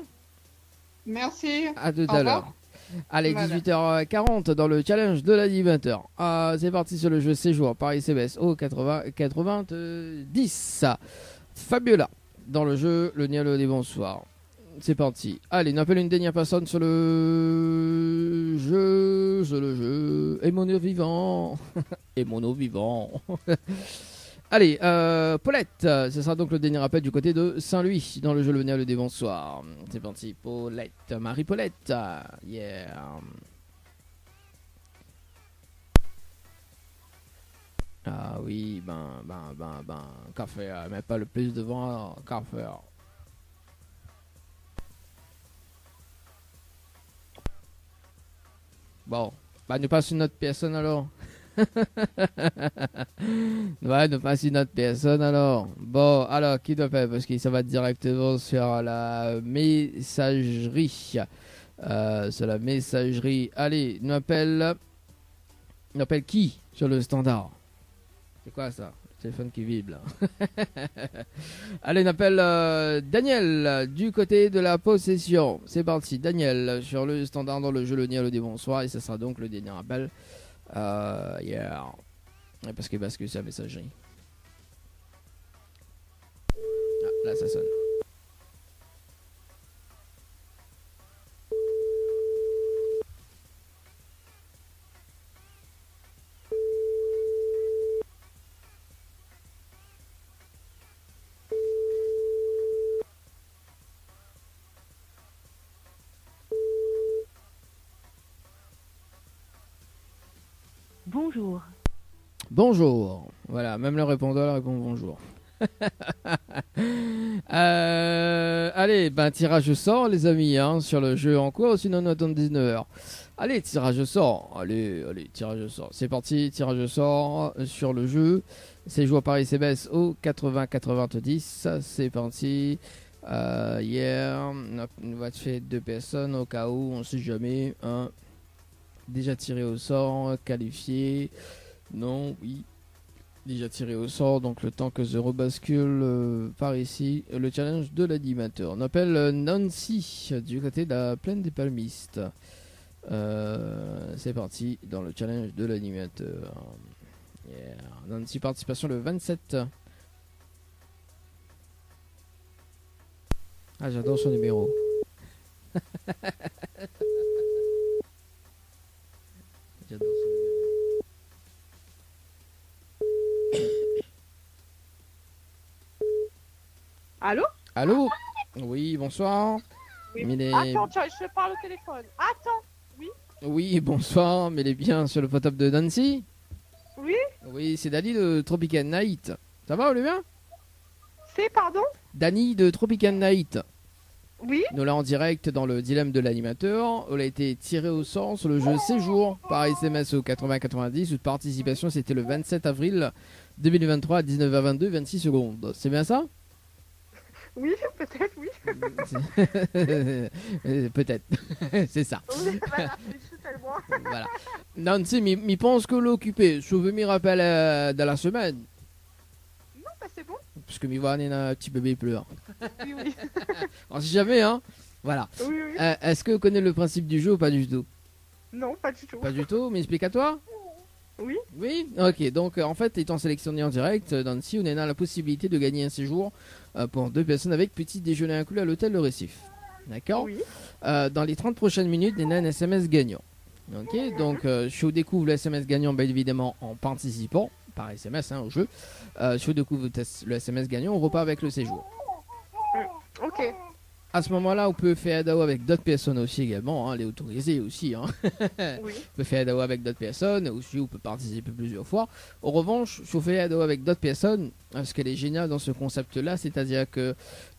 Merci. À tout Au à revoir. l'heure. Allez, Voilà. 18h40 dans le challenge de l'animateur. C'est parti sur le jeu séjour par SMS au 90. Fabiola dans le jeu le Nialo des bonsoirs. C'est parti. Allez, on appelle une dernière personne sur le jeu. Sur le jeu. Et mon eau vivant. Et mon eau vivant. Allez, Paulette, ce sera donc le dernier appel du côté de Saint-Louis dans le jeu Le Nialo des bonsoirs. C'est parti, Paulette, Marie-Paulette, yeah. Ah oui, qu'à faire, mais pas le plus devant, qu'à faire. Bon, bah nous passe une autre personne alors. Ouais, nous passe une autre personne alors. Bon, alors, qui doit faire? Parce que ça va directement sur la messagerie. Sur la messagerie. Allez, nous appelle qui sur le standard? C'est quoi ça? Le téléphone qui vibre là. Allez, on appelle Daniel du côté de la possession. C'est parti, Daniel sur le standard dans le jeu Le Nialo des bonsoirs. Et ce sera donc le dernier appel. Yeah. Parce que c'est la messagerie. Ah, là ça sonne. bonjour. Bonjour. Voilà, même le répondeur répond bonjour. Allez, ben tirage au sort les amis, hein, sur le jeu en cours, sinon on attend 19h. Allez, tirage au sort. Allez, tirage au sort. C'est parti, tirage au sort sur le jeu. C'est joué par SMS au 80-90. C'est parti. Hier, on va te faire 2 personnes au cas où, on sait jamais. Hein. Déjà tiré au sort, qualifié. Non, oui. Déjà tiré au sort, donc le temps que je rebascule par ici, le challenge de l'animateur. On appelle Nancy du côté de la plaine des palmistes. C'est parti dans le challenge de l'animateur. Yeah. Nancy, participation le 27. Ah, j'adore son numéro. J'adore son numéro. Allô? Allô? Oui, bonsoir. Oui. Mais Attends, je parle au téléphone. Attends. Oui, bonsoir, mais il est bien sur le potable de Nancy? Oui? Oui, c'est Dani de Tropical Night. Ça va, Olivia? C'est, pardon? Dani de Tropical Night. Oui? Nous là en direct dans le dilemme de l'animateur. On a été tiré au sort sur le jeu Séjour par SMS au 80-90. Toute participation, c'était le 27 avril 2023 à 19h22, 26 secondes. C'est bien ça? Oui, peut-être, oui. Peut-être. C'est ça. Oui, voilà, c'est tellement. Voilà. Nancy, mais pense que l'occupé. Je veux m'y rappeler dans la semaine. Non, bah c'est bon. Parce que m'y voir un petit bébé pleure. Oui, oui. On sait jamais, hein. Voilà. Oui, oui. Est-ce que vous connaissez le principe du jeu ou pas du tout? Non, pas du tout. Pas du tout, mais explique à toi. Oui. Oui, ok. Donc en fait, étant sélectionné en direct, Nancy, on a la possibilité de gagner un séjour pour 2 personnes avec petit déjeuner inclus à l'hôtel Le Récif. D'accord. Oui. Dans les 30 prochaines minutes, on a un SMS gagnant. Ok. Donc je vous découvre le SMS gagnant, bien évidemment, en participant par SMS au jeu. Je vous découvre le SMS gagnant, on repart avec le séjour. Ok. À ce moment-là, on peut faire ADAO avec d'autres personnes aussi également, hein, les autorisés aussi. Hein. Oui. On peut faire ADAO avec d'autres personnes, aussi on peut participer plusieurs fois. En revanche, si on fait ADAO avec d'autres personnes, ce qu'elle est génial dans ce concept-là, c'est-à-dire que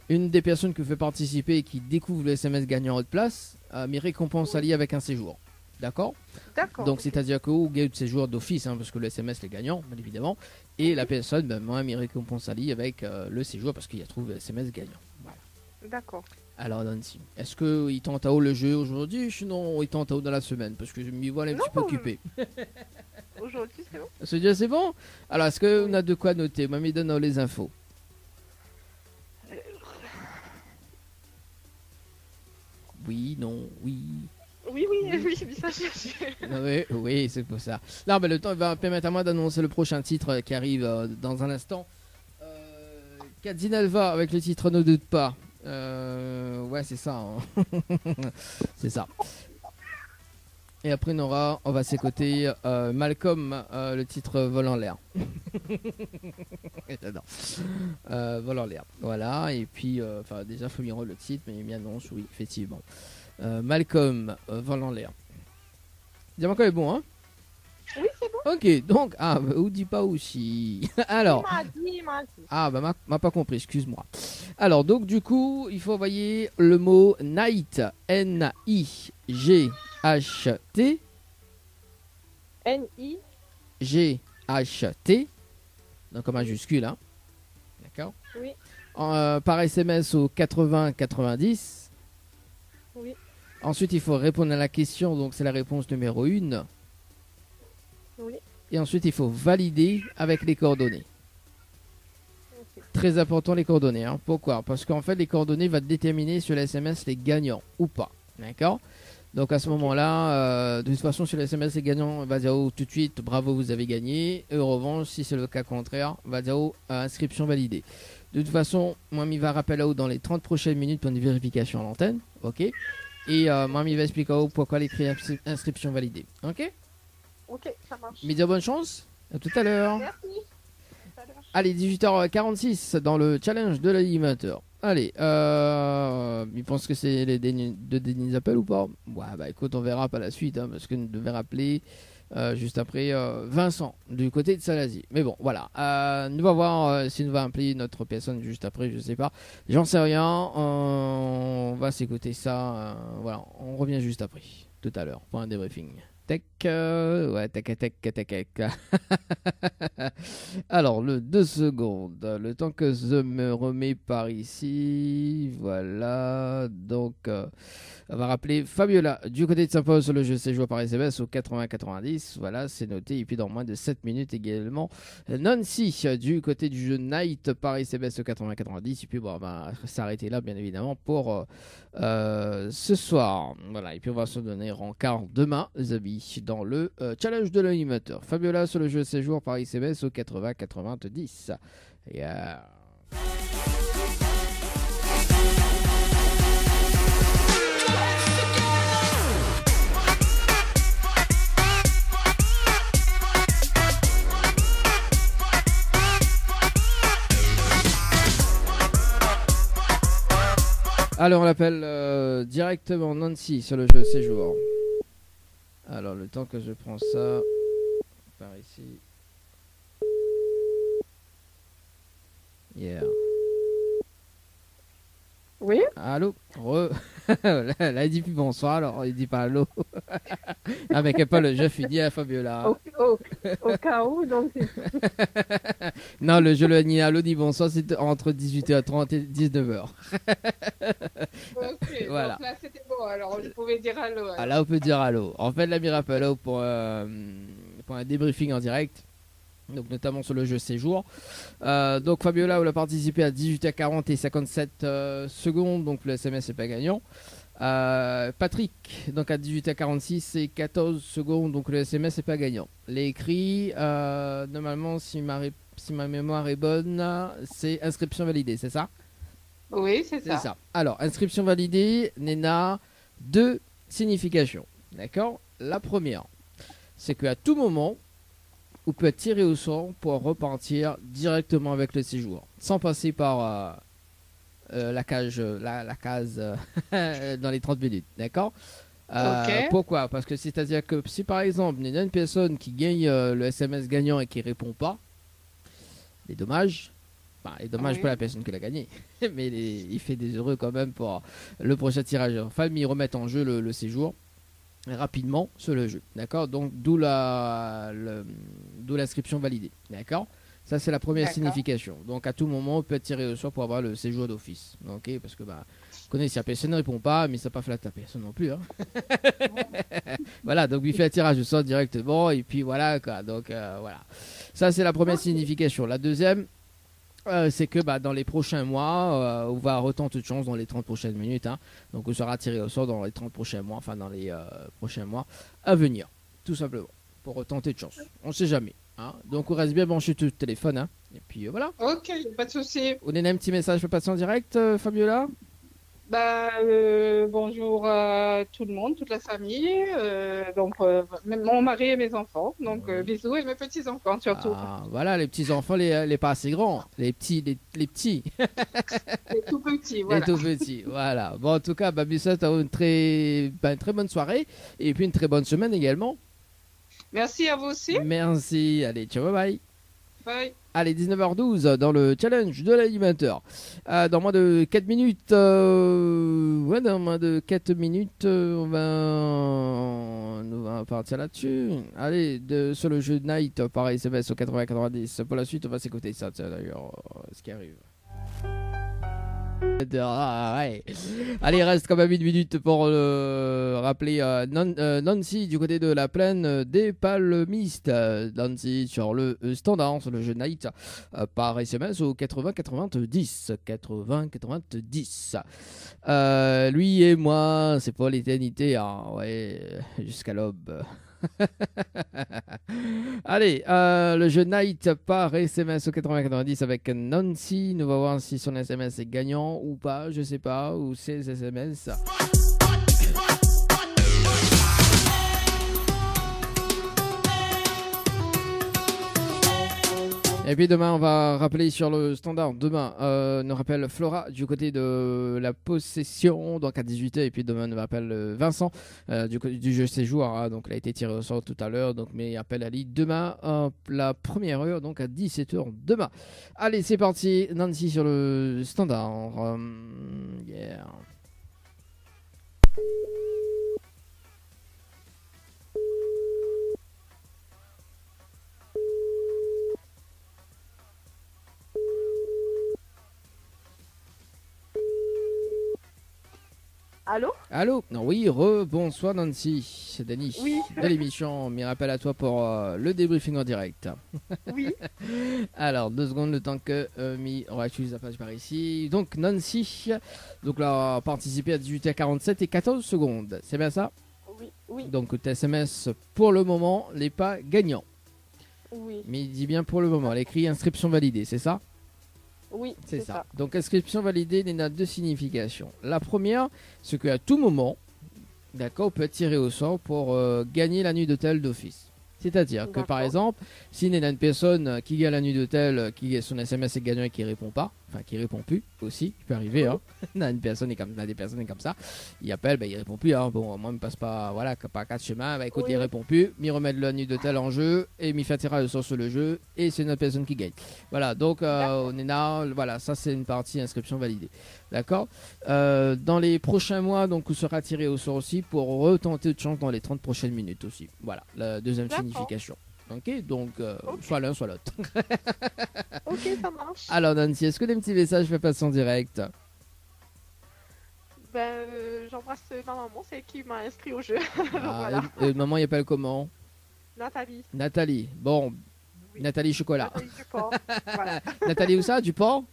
une des personnes qui fait participer et qui découvre le SMS gagnant en haute place, mes récompenses alliées avec un séjour. D'accord. D'accord. Donc c'est-à-dire que vous gagnez le séjour d'office, hein, parce que le SMS est gagnant, bien évidemment. Et la personne, ben, moi, mes récompenses alliées avec le séjour, parce qu'il y a trouvé le SMS gagnant. Voilà. D'accord. Alors Nancy, est-ce qu'il tente à haut le jeu aujourd'hui? Sinon il tente à haut dans la semaine, parce que je m'y vois un petit peu occupé. Aujourd'hui c'est bon. C'est bon. Alors est-ce qu'on a de quoi noter? Moi, me donne les infos. Oui, non, oui. Oui, oui, mais ça cherche. Oui, c'est pour ça. Non, mais le temps va permettre à moi d'annoncer le prochain titre qui arrive dans un instant. Kadzinalva avec le titre Ne doute pas. Ouais, c'est ça. Hein. C'est ça. Et après, on va s'écouter Malcolm, le titre Vol en l'air. J'adore. Vol en l'air. Voilà. Et puis, déjà, il faut lire le titre, mais il m'y annonce, oui, effectivement. Malcolm, Vol en l'air. Dis-moi quand est bon, hein? Oui, c'est bon. Ok, donc, ou dis pas aussi. Alors. Il m'a dit. Ah, bah, m'a pas compris, excuse-moi. Alors, donc, du coup, il faut envoyer le mot night, N-I-G-H-T. N-I. G-H-T. Donc, en majuscule, hein. D'accord. Oui. Par SMS au 80-90. Oui. Ensuite, il faut répondre à la question, donc c'est la réponse numéro 1. Oui. Et ensuite, il faut valider avec les coordonnées. Ok. Très important les coordonnées. Hein. Pourquoi? Parce qu'en fait, les coordonnées vont déterminer sur le SMS les gagnants ou pas. D'accord? Donc à ce moment-là, de toute façon, sur le SMS les gagnants, on va dire tout de suite, bravo, vous avez gagné. Et en revanche, si c'est le cas contraire, on va dire inscription validée. De toute façon, moi, il va rappeler là-haut dans les 30 prochaines minutes pour une vérification à l'antenne. Ok? Et moi, il va expliquer pourquoi l'écrit inscription validée. Ok? Ok, ça marche. Mais dire bonne chance. À tout à l'heure. Merci. Allez, 18h46 dans le challenge de l'animateur. Allez, il pense que c'est les deux derniers appels ou pas? Ouais, bah écoute, on verra par la suite, hein, parce que nous devons rappeler Juste après Vincent du côté de Salazie. Mais bon, voilà. Nous va voir si nous va appeler notre personne juste après, je sais pas. J'en sais rien. On va s'écouter ça. Voilà, on revient juste après, tout à l'heure, pour un débriefing. Tech, ouais, tech. Alors, le 2 secondes, le temps que je me remets par ici, voilà, donc, on va rappeler Fabiola, du côté de Saint-Paul sur le jeu séjour par SMS au 80-90, voilà, c'est noté, et puis dans moins de 7 minutes également, Nancy, du côté du jeu Night par SMS au 80-90, et puis bon, on va s'arrêter là, bien évidemment, pour ce soir, voilà, et puis on va se donner rencard demain, les amis, dans le challenge de l'animateur. Fabiola sur le jeu séjour par SMS au 80-90. Yeah. Alors on l'appelle directement Nancy sur le jeu séjour. Alors le temps que je prends ça par ici. Yeah. Oui. Allô. Là il dit plus bonsoir, alors il dit pas allô. Ah mais quel pas le jeu fini à Fabiola. Au cas où, donc. Non, le jeu le ni allô ni bonsoir, c'est entre 18h30 et 19h. Ok, Voilà. donc là c'était bon, alors je pouvais dire allô. Alors. Ah là on peut dire allô. En fait la Mira allô pour un débriefing en direct. Donc notamment sur le jeu séjour. Donc Fabiola elle a participé à 18h40 et 57 secondes, donc le SMS n'est pas gagnant. Patrick donc à 18h46 et 14 secondes, donc le SMS n'est pas gagnant. Les écrits normalement si ma mémoire est bonne, c'est inscription validée, c'est ça? Oui, c'est C'est ça. ça. Alors inscription validée, Nena, deux significations. D'accord? La première, c'est qu'à tout moment vous pouvez être tiré au sort pour repartir directement avec le séjour, sans passer par la case dans les 30 minutes, d'accord? Ok. Pourquoi? Parce que c'est-à-dire que si par exemple il y a une personne qui gagne le SMS gagnant et qui répond pas, les dommages, et dommage Oui. pour la personne qui l'a gagné, mais il fait des heureux quand même pour le prochain tirage. Enfin, ils remettent en jeu le séjour rapidement sur le jeu, d'accord? Donc d'où l'inscription validée, d'accord? Ça c'est la première D'accord. signification. Donc à tout moment on peut être tiré au sort pour avoir le séjour d'office, ok? Parce que vous connaissez, si la personne ne répond pas, mais ça pas flatte la personne non plus, hein. Voilà, donc il fait un tirage au sort directement et puis voilà quoi. Donc voilà, ça c'est la première signification. La deuxième, c'est que dans les prochains mois, on va retenter de chance dans les 30 prochaines minutes, hein. Donc on sera tiré au sort dans les 30 prochains mois, enfin dans les prochains mois à venir, tout simplement, pour retenter de chance. On sait jamais, hein. Donc on reste bien branché tout le téléphone, hein. Et puis voilà. Ok, pas de souci. On a un petit message pour passer en direct, Fabiola. Bonjour à tout le monde, toute la famille, même mon mari et mes enfants. Donc Oui. bisous et mes petits-enfants surtout. Ah, voilà, les petits enfants, les pas assez grands, les petits, les petits. Les tout petits, voilà. Les tout petits, voilà. Bon, en tout cas, Babissa, t'as une très bonne soirée et puis une très bonne semaine également. Merci à vous aussi. Merci. Allez, ciao, bye bye. Bye. Allez, 19h12 dans le challenge de l'animateur. Dans moins de 4 minutes, on va partir là-dessus. Allez, sur le jeu de Night par SMS au 80-90. Pour la suite, on va s'écouter ça, d'ailleurs, ce qui arrive. Ah, ouais. Allez, il reste quand même 8 minutes pour rappeler Nancy du côté de la plaine des palmistes. Nancy sur le standard, sur le jeu Night par SMS au 80-90. 80-90. Lui et moi, c'est pour l'éternité, hein, ouais, jusqu'à l'aube. Allez, le jeu Night par SMS au 80-90 avec Nancy. Nous allons voir si son SMS est gagnant ou pas, je sais pas, ou ses SMS. Et puis demain, on va rappeler sur le standard. Demain, nous rappelle Flora du côté de la possession, donc à 18h. Et puis demain, nous rappelle Vincent du jeu séjour. Hein, donc, il a été tiré au sort tout à l'heure. Donc, mais appel Ali demain, la première heure, donc à 17h demain. Allez, c'est parti. Nancy sur le standard. Yeah. Allô? Allô? Non, oui, bonsoir Nancy, c'est Denis Oui. de l'émission. Mes rappels à toi pour le débriefing en direct. Oui. Alors, 2 secondes, le temps que on va utiliser la page par ici. Donc, Nancy, donc là, participé à 18h47 et 14 secondes. C'est bien ça? Oui. Oui. Donc, tes SMS pour le moment n'est pas gagnant. Oui. Mais il dit bien pour le moment. Elle écrit inscription validée, c'est ça? Oui. C'est ça. Donc, inscription validée n'a 2 significations. La première, c'est qu'à tout moment, d'accord, on peut être tiré au sort pour gagner la nuit d'hôtel d'office. C'est-à-dire que par exemple, s'il y a une personne qui gagne la nuit d'hôtel, qui son SMS est gagnant et qui répond pas, enfin qui répond plus aussi, il peut arriver, hein. Une personne est comme, des personnes comme ça, il appelle, il répond plus, hein. Bon, moi il me passe pas, voilà, pas 4 chemins, écoute, il répond plus, il remet la nuit d'hôtel en jeu et il fait tirer le sort sur le jeu et c'est une autre personne qui gagne. Voilà, donc on est là, voilà, ça c'est une partie inscription validée. D'accord. Dans les prochains mois, donc, vous sera tiré au sort aussi pour retenter de chance dans les 30 prochaines minutes aussi. Voilà, la deuxième signification. Ok, donc, soit l'un, soit l'autre. Ok, ça marche. Alors, Nancy, est-ce que des petits messages fait passer en direct? J'embrasse ma maman, c'est elle qui m'a inscrit au jeu. Voilà. Maman, il appelle comment? Nathalie. Nathalie. Bon, oui. Nathalie Chocolat. Nathalie Duport. Voilà. Nathalie où ça? Duport?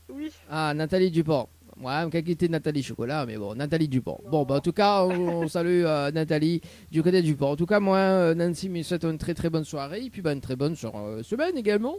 Oui. Ah, Nathalie Duport. Ouais, on a quitté Nathalie Chocolat, mais bon, Nathalie Duport. Bon, bah, en tout cas, on salue Nathalie du côté du Duport. En tout cas, moi, Nancy me souhaite une très très bonne soirée et puis une très bonne semaine également.